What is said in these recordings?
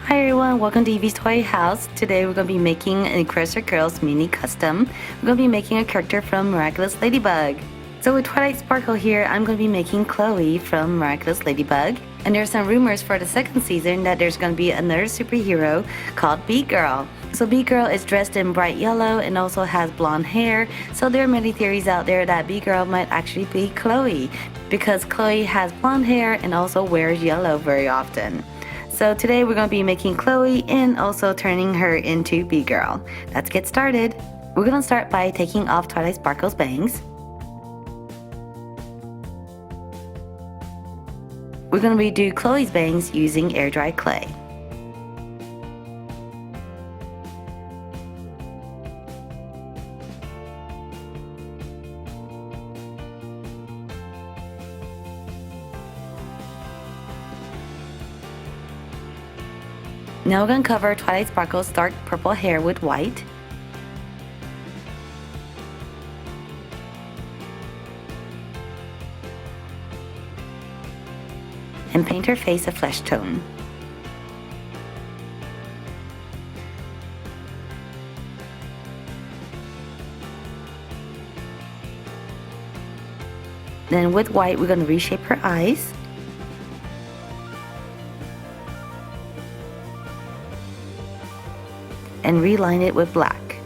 Hi everyone, welcome to Evie's Toy House. Today we're going to be making an Equestria Girls mini custom. We're going to be making a character from Miraculous Ladybug. So with Twilight Sparkle here, I'm going to be making Chloe from Miraculous Ladybug. And there's some rumors for the second season that there's going to be another superhero called Bee Girl. So Bee Girl is dressed in bright yellow and also has blonde hair. So there are many theories out there that Bee Girl might actually be Chloe, because Chloe has blonde hair and also wears yellow very often. So today we're going to be making Chloe and also turning her into Bee Girl. Let's get started. We're going to start by taking off Twilight Sparkle's bangs. We're going to redo Chloe's bangs using air dry clay. Now we're going to cover Twilight Sparkle's dark purple hair with white. And paint her face a flesh tone. Then with white, we're going to reshape her eyes. And reline it with black.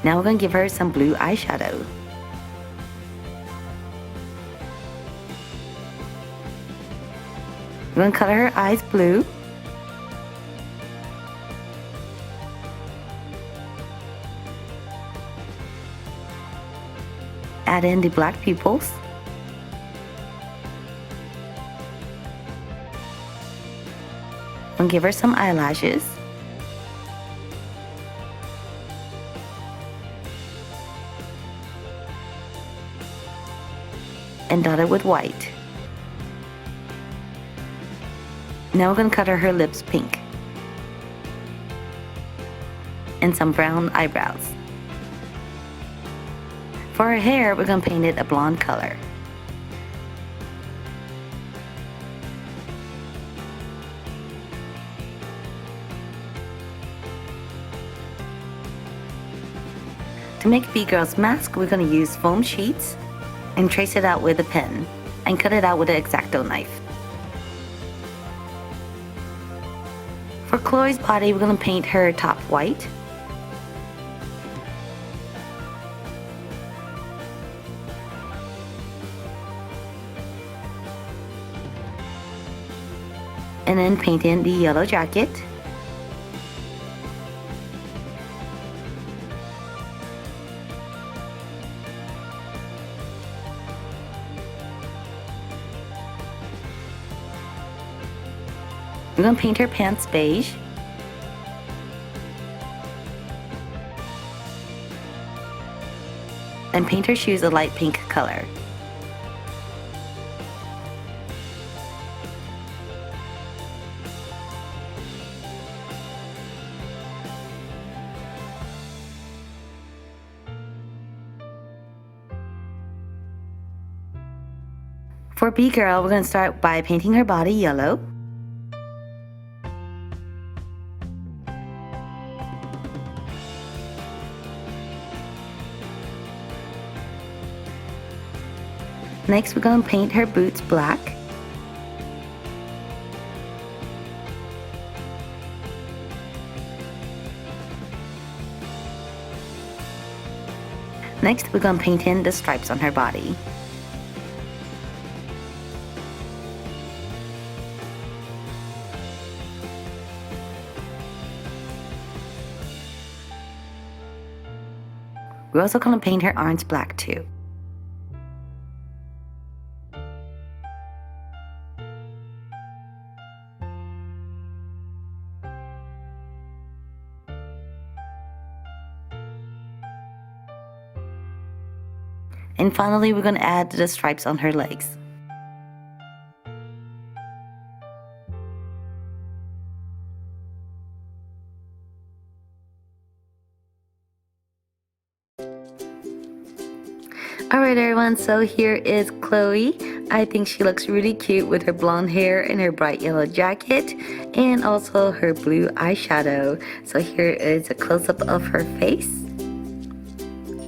Now we're going to give her some blue eyeshadow. We're going to color her eyes blue. Add in the black pupils. And give her some eyelashes. And dot it with white. Now we're going to color her lips pink. And some brown eyebrows. For her hair, we're going to paint it a blonde color. To make Bee Girl's mask, we're going to use foam sheets and trace it out with a pen and cut it out with an X-Acto knife. For Chloe's body, we're going to paint her top white. And then paint in the yellow jacket. We're going to paint her pants beige. And paint her shoes a light pink color. For Bee Girl, we're going to start by painting her body yellow. Next, we're going to paint her boots black. Next, we're going to paint in the stripes on her body. We're also going to paint her arms black too. And finally, we're going to add the stripes on her legs. Alright everyone, so here is Chloe. I think she looks really cute with her blonde hair and her bright yellow jacket and also her blue eyeshadow. So here is a close-up of her face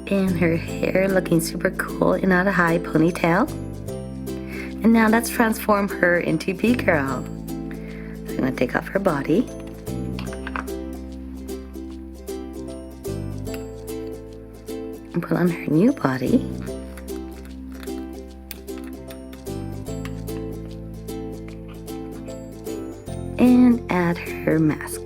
and her hair looking super cool in a high ponytail. And now let's transform her into B-Girl. So I'm going to take off her body. And put on her new body. And add her mask.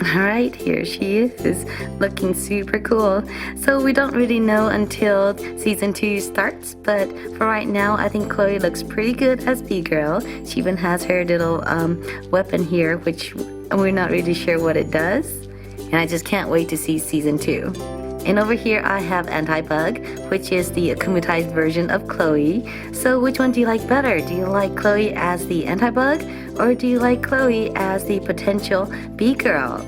Alright, here she is, looking super cool. So we don't really know until season 2 starts, but for right now, I think Chloe looks pretty good as B-Girl. She even has her little weapon here, which we're not really sure what it does. And I just can't wait to see season 2. And over here I have Antibug, which is the akkumatized version of Chloe. So which one do you like better? Do you like Chloe as the Antibug, or do you like Chloe as the potential B-Girl?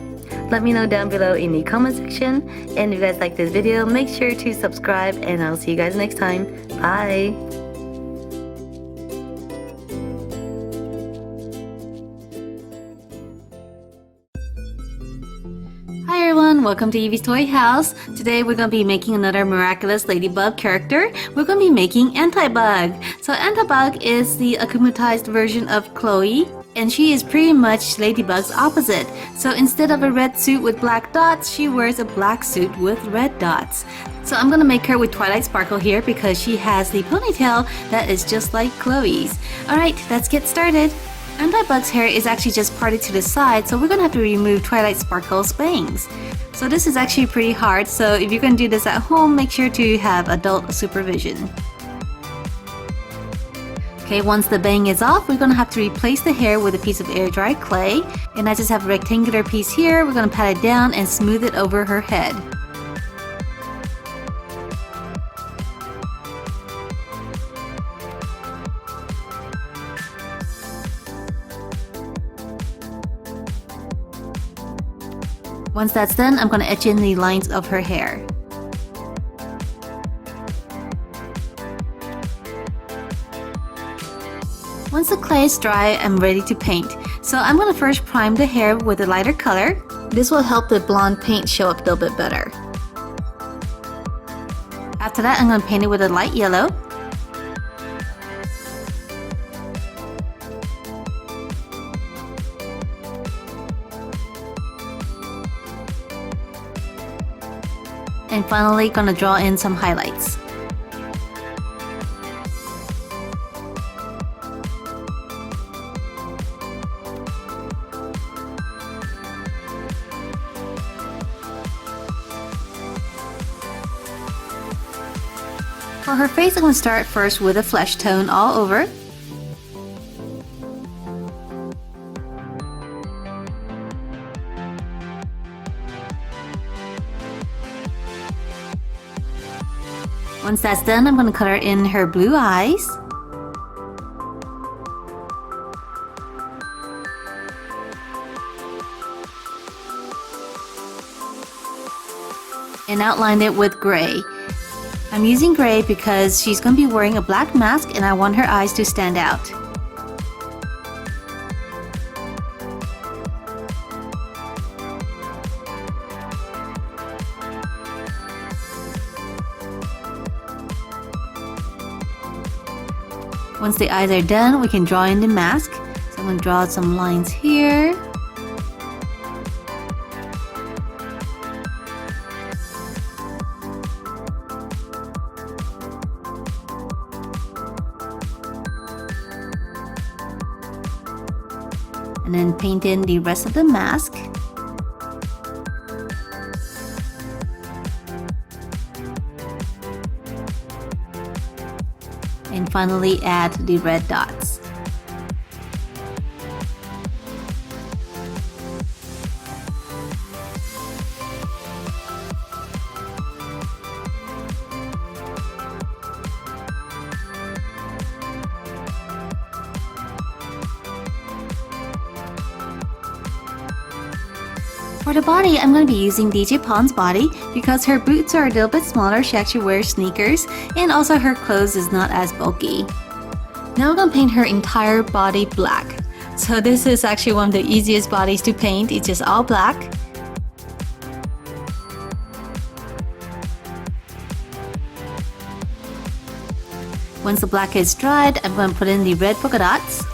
Let me know down below in the comment section. And if you guys like this video, make sure to subscribe, and I'll see you guys next time. Bye! Hi everyone, welcome to Evie's Toy House. Today we're going to be making another Miraculous Ladybug character. We're going to be making Antibug. So Antibug is the akkumatized version of Chloe, and she is pretty much Ladybug's opposite. So instead of a red suit with black dots, she wears a black suit with red dots. So I'm going to make her with Twilight Sparkle here because she has the ponytail that is just like Chloe's. Alright, let's get started. Antibug's hair is actually just parted to the side, so we're going to have to remove Twilight Sparkle's bangs. So this is actually pretty hard, so if you're going to do this at home, make sure to have adult supervision. Okay, once the bang is off, we're going to have to replace the hair with a piece of air dry clay. And I just have a rectangular piece here. We're going to pat it down and smooth it over her head. Once that's done, I'm going to etch in the lines of her hair. Once the clay is dry, I'm ready to paint. So I'm going to first prime the hair with a lighter color. This will help the blonde paint show up a little bit better. After that, I'm going to paint it with a light yellow. And finally, going to draw in some highlights. For her face, I'm going to start first with a flesh tone all over. Once that's done, I'm going to color in her blue eyes. And outline it with gray. I'm using gray because she's going to be wearing a black mask and I want her eyes to stand out. Once the eyes are done, we can draw in the mask. So I'm going to draw some lines here. And then paint in the rest of the mask. And finally add the red dots. For the body, I'm going to be using DJ Pond's body because her boots are a little bit smaller. She actually wears sneakers, and also her clothes is not as bulky. Now we're going to paint her entire body black. So this is actually one of the easiest bodies to paint. It's just all black. Once the black is dried, I'm going to put in the red polka dots.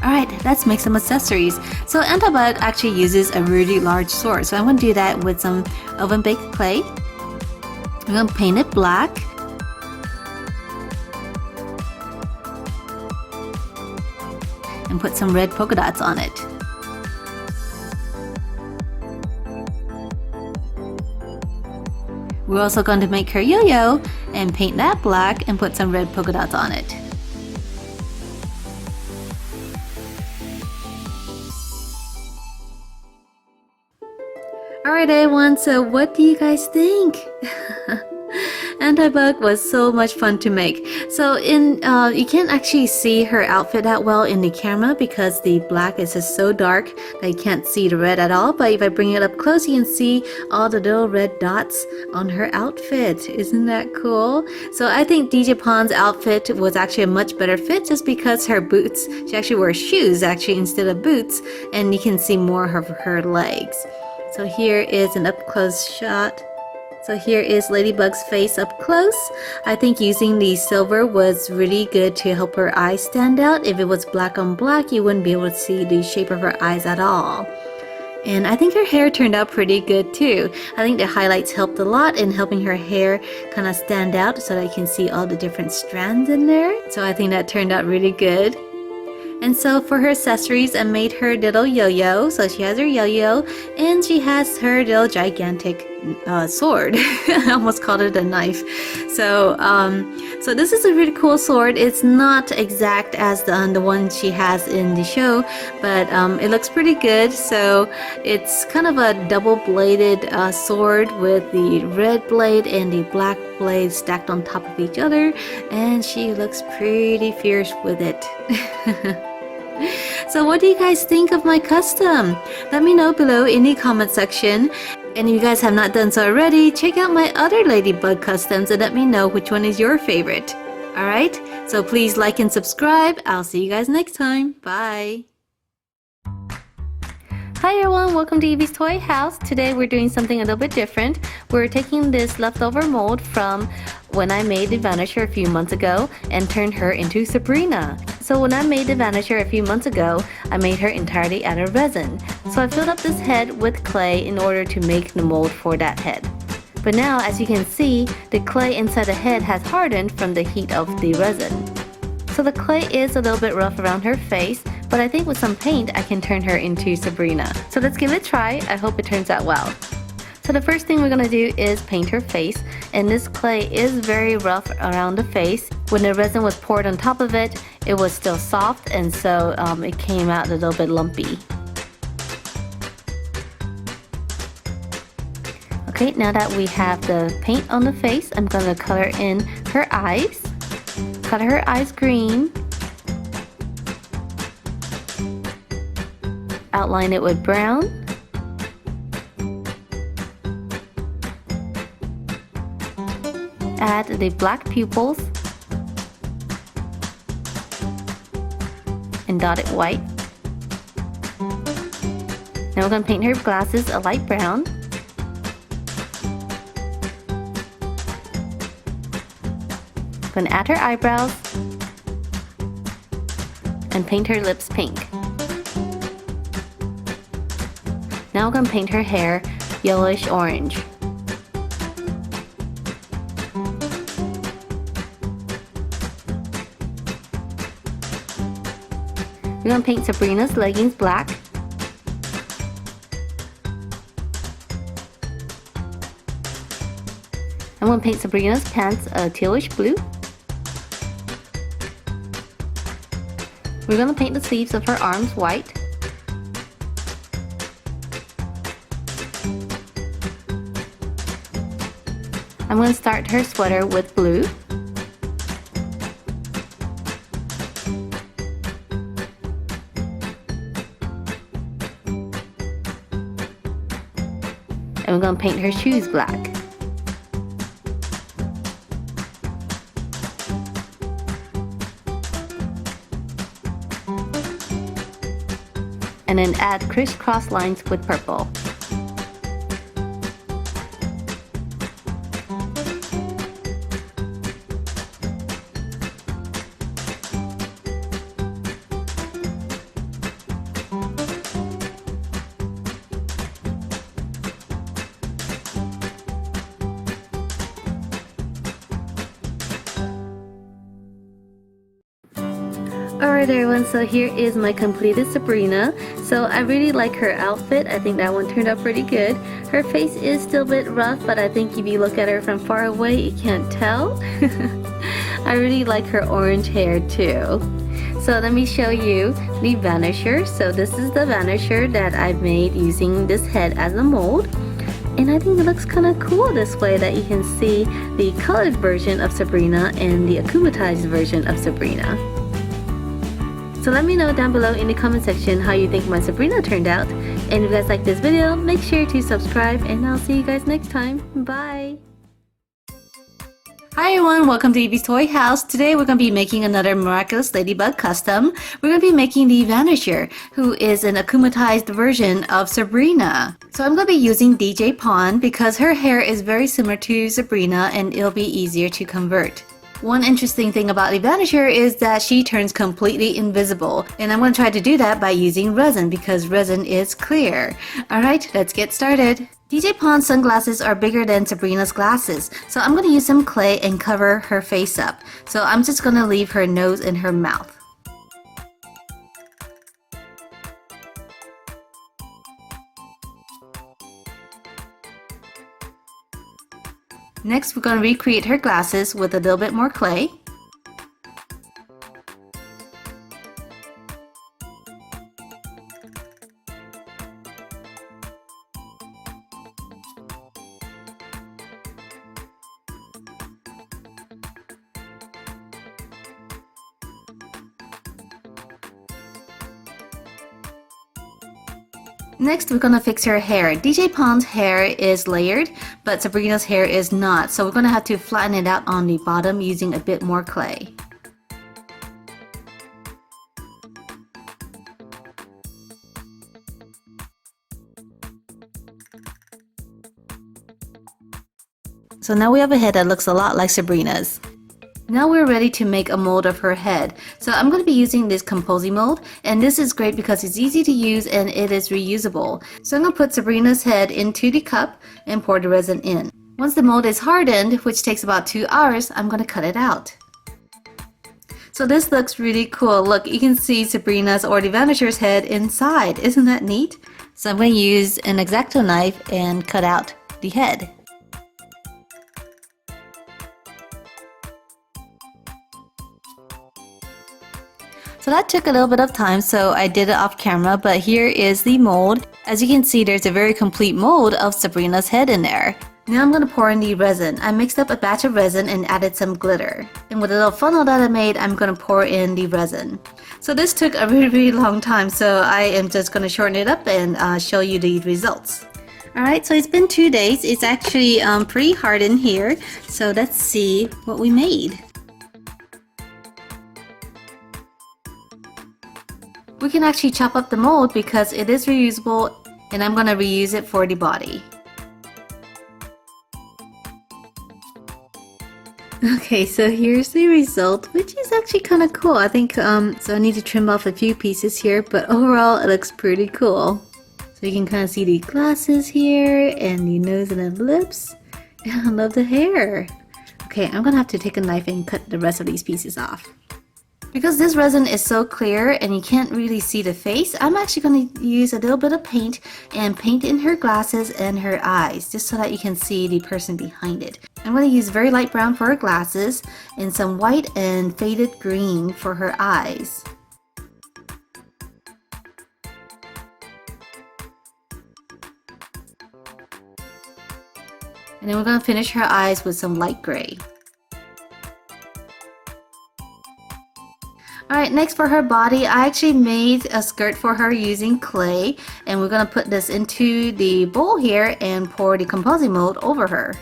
Alright, let's make some accessories. So Antibug actually uses a really large sword. So I'm going to do that with some oven baked clay. I'm going to paint it black. And put some red polka dots on it. We're also going to make her yo-yo and paint that black and put some red polka dots on it. Alright everyone, so what do you guys think? Antibug was so much fun to make. So you can't actually see her outfit that well in the camera because the black is just so dark that you can't see the red at all. But if I bring it up close, you can see all the little red dots on her outfit. Isn't that cool? So I think DJ Pond's outfit was actually a much better fit just because her boots, she actually wears shoes actually instead of boots, and you can see more of her legs. So here is an up close shot. So here is Ladybug's face up close. I think using the silver was really good to help her eyes stand out. If it was black on black, you wouldn't be able to see the shape of her eyes at all. And I think her hair turned out pretty good too. I think the highlights helped a lot in helping her hair kind of stand out so that you can see all the different strands in there. So I think that turned out really good. And so for her accessories, I made her little yo-yo. So she has her yo-yo and she has her little gigantic sword. I almost called it a knife. So this is a really cool sword. It's not exact as the one she has in the show, but it looks pretty good. So it's kind of a double-bladed sword with the red blade and the black blade stacked on top of each other, and she looks pretty fierce with it. So what do you guys think of my custom? Let me know below in the comment section. And if you guys have not done so already, check out my other Ladybug customs and let me know which one is your favorite. Alright, so please like and subscribe. I'll see you guys next time. Bye! Hi everyone, welcome to Evie's Toy House. Today we're doing something a little bit different. We're taking this leftover mold from when I made the Vanisher a few months ago and turned her into Sabrina. So when I made the Vanisher a few months ago, I made her entirely out of resin. So I filled up this head with clay in order to make the mold for that head. But now, as you can see, the clay inside the head has hardened from the heat of the resin. So the clay is a little bit rough around her face, but I think with some paint I can turn her into Sabrina. So let's give it a try. I hope it turns out well. So the first thing we're going to do is paint her face, and this clay is very rough around the face. When the resin was poured on top of it, it was still soft, and so it came out a little bit lumpy. Okay, now that we have the paint on the face, I'm going to color in her eyes. Color her eyes green. Outline it with brown. Add the black pupils. And dot it white. Now we're going to paint her glasses a light brown. Going to add her eyebrows and paint her lips pink. Now we're going to paint her hair yellowish orange. We're going to paint Sabrina's leggings black. I'm going to paint Sabrina's pants a tealish blue. We're going to paint the sleeves of her arms white. I'm going to start her sweater with blue. and we're gonna paint her shoes black. And then add crisscross lines with purple. Alright everyone, so here is my completed Sabrina. So I really like her outfit. I think that one turned out pretty good. Her face is still a bit rough, but I think if you look at her from far away, you can't tell. I really like her orange hair too. So let me show you the Vanisher. So this is the Vanisher that I've made using this head as a mold. And I think it looks kind of cool this way, that you can see the colored version of Sabrina and the akumatized version of Sabrina. So let me know down below in the comment section how you think my Sabrina turned out. And if you guys like this video, make sure to subscribe, and I'll see you guys next time. Bye! Hi everyone, welcome to Evie's Toy House. Today we're going to be making another Miraculous Ladybug custom. We're going to be making the Vanisher, who is an akumatized version of Sabrina. So I'm going to be using DJ Pond because her hair is very similar to Sabrina and it'll be easier to convert. One interesting thing about the Vanisher is that she turns completely invisible, and I'm going to try to do that by using resin because resin is clear. Alright, let's get started. DJ Pond's sunglasses are bigger than Sabrina's glasses, so I'm going to use some clay and cover her face up. So I'm just going to leave her nose and her mouth. Next, we're going to recreate her glasses with a little bit more clay. Next, we're gonna fix her hair. DJ Pond's hair is layered, but Sabrina's hair is not, so we're gonna have to flatten it out on the bottom using a bit more clay. So now we have a head that looks a lot like Sabrina's. Now we're ready to make a mold of her head. So I'm going to be using this composing mold, and this is great because it's easy to use and it is reusable. So I'm going to put Sabrina's head into the cup and pour the resin in. Once the mold is hardened, which takes about 2 hours, I'm going to cut it out. So this looks really cool. Look, you can see Sabrina's or the Vanisher's head inside. Isn't that neat? So I'm going to use an X-Acto knife and cut out the head. So that took a little bit of time, so I did it off camera, but here is the mold. As you can see, there's a very complete mold of Sabrina's head in there. Now I'm going to pour in the resin. I mixed up a batch of resin and added some glitter. And with a little funnel that I made, I'm going to pour in the resin. So this took a really long time, so I am just going to shorten it up and show you the results. Alright, so it's been 2 days. It's actually pretty hard in here, so let's see what we made. We can actually chop up the mold because it is reusable, and I'm going to reuse it for the body. Okay, so here's the result, which is actually kind of cool. I think, so I need to trim off a few pieces here, but overall it looks pretty cool. So you can kind of see the glasses here, and the nose and the lips, and I love the hair. Okay, I'm going to have to take a knife and cut the rest of these pieces off. Because this resin is so clear and you can't really see the face, I'm actually going to use a little bit of paint and paint in her glasses and her eyes, just so that you can see the person behind it. I'm going to use very light brown for her glasses and some white and faded green for her eyes. And then we're going to finish her eyes with some light gray. Alright, next for her body, I actually made a skirt for her using clay, and we're gonna put this into the bowl here and pour the composite mold over her.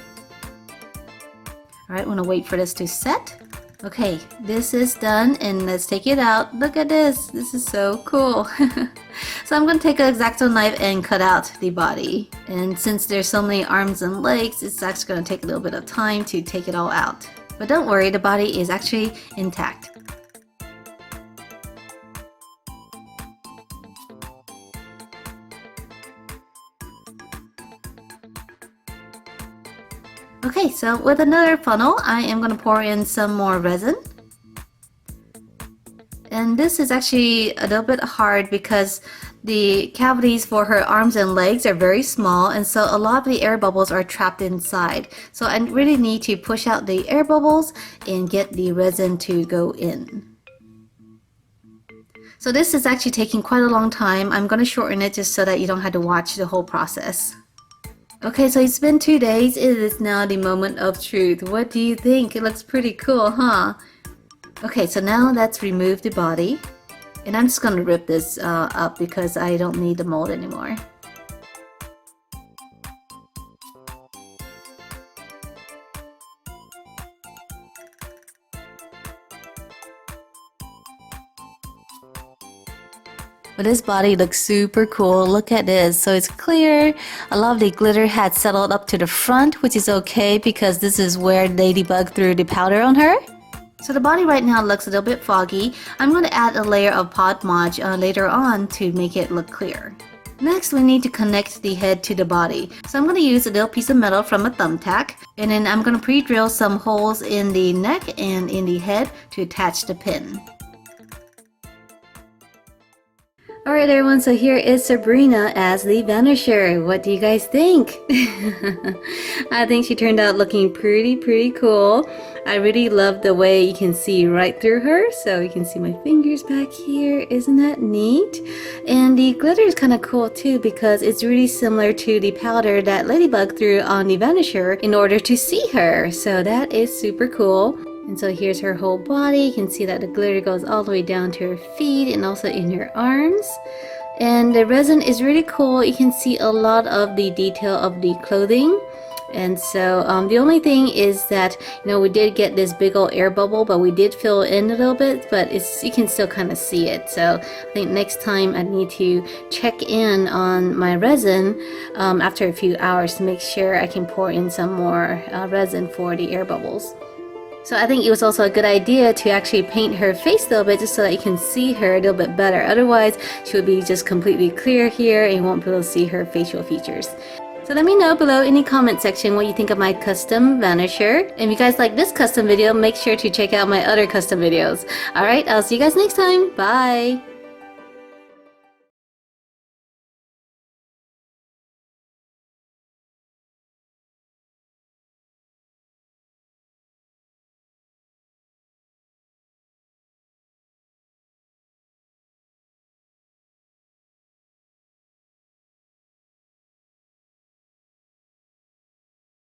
Alright, I'm gonna wait for this to set. Okay, this is done, and let's take it out. Look at this. This is so cool. So I'm going to take an X-Acto knife and cut out the body. And since there's so many arms and legs, it's actually going to take a little bit of time to take it all out. But don't worry, the body is actually intact. Okay, so with another funnel, I am going to pour in some more resin. And this is actually a little bit hard because the cavities for her arms and legs are very small, and so a lot of the air bubbles are trapped inside. So I really need to push out the air bubbles and get the resin to go in. So this is actually taking quite a long time. I'm going to shorten it just so that you don't have to watch the whole process. Okay, so it's been 2 days. It is now the moment of truth. What do you think? It looks pretty cool, huh? Okay, so now let's remove the body. And I'm just going to rip this up because I don't need the mold anymore. But this body looks super cool. Look at this. So it's clear. A lot of the glitter had settled up to the front, which is okay because this is where Ladybug threw the powder on her. So the body right now looks a little bit foggy. I'm going to add a layer of Pod Mod later on to make it look clear. Next, we need to connect the head to the body. So I'm going to use a little piece of metal from a thumbtack, and then I'm going to pre-drill some holes in the neck and in the head to attach the pin. Alright everyone, so here is Sabrina as the Vanisher. What do you guys think? I think she turned out looking pretty cool. I really love the way you can see right through her. So you can see my fingers back here. Isn't that neat? And the glitter is kind of cool too because it's really similar to the powder that Ladybug threw on the Vanisher in order to see her. So that is super cool. And so here's her whole body. You can see that the glitter goes all the way down to her feet and also in her arms. And the resin is really cool. You can see a lot of the detail of the clothing. And so the only thing is that, you know, we did get this big old air bubble, but we did fill in a little bit, but you can still kind of see it. So I think next time I need to check in on my resin after a few hours to make sure I can pour in some more resin for the air bubbles. So I think it was also a good idea to actually paint her face a little bit just so that you can see her a little bit better. Otherwise, she would be just completely clear here and you won't be able to see her facial features. So let me know below in the comment section what you think of my custom Vanisher. And if you guys like this custom video, make sure to check out my other custom videos. Alright, I'll see you guys next time. Bye!